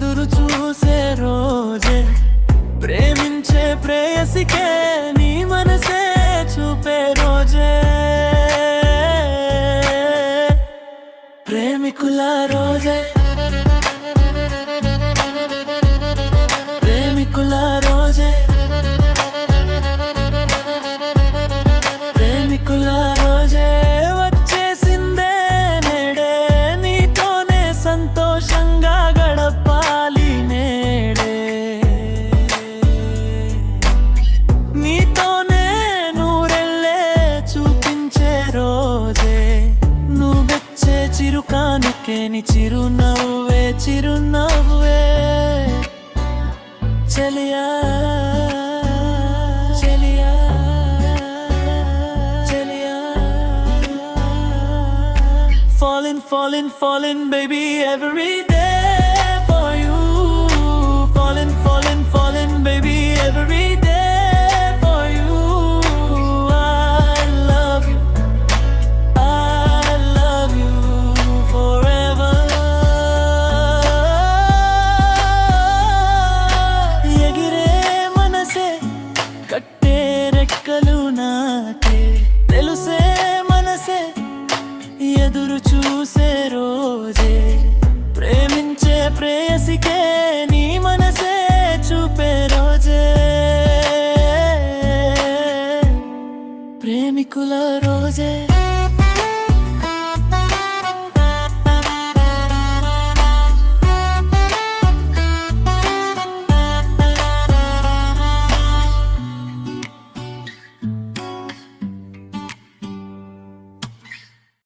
ఎదురు చూసే రోజే, ప్రేమించే ప్రేయసికే నీ మనసే చూపే రోజే, ప్రేమికుల రోజే, ప్రేమికుల రోజే, ప్రేమికుల రోజే వచ్చేసిందే నేడే, నీతోనే సంతోషంగా గడపాలి నేడే, నీతోనే నూరెళ్ళే చూపించే రోజే, నువ్వెచ్చే చిరుకానుకే నీ చిరునవ్వే చిరునవ్వే, చలియా చలియా చలియా, falling, falling, falling, baby, every day.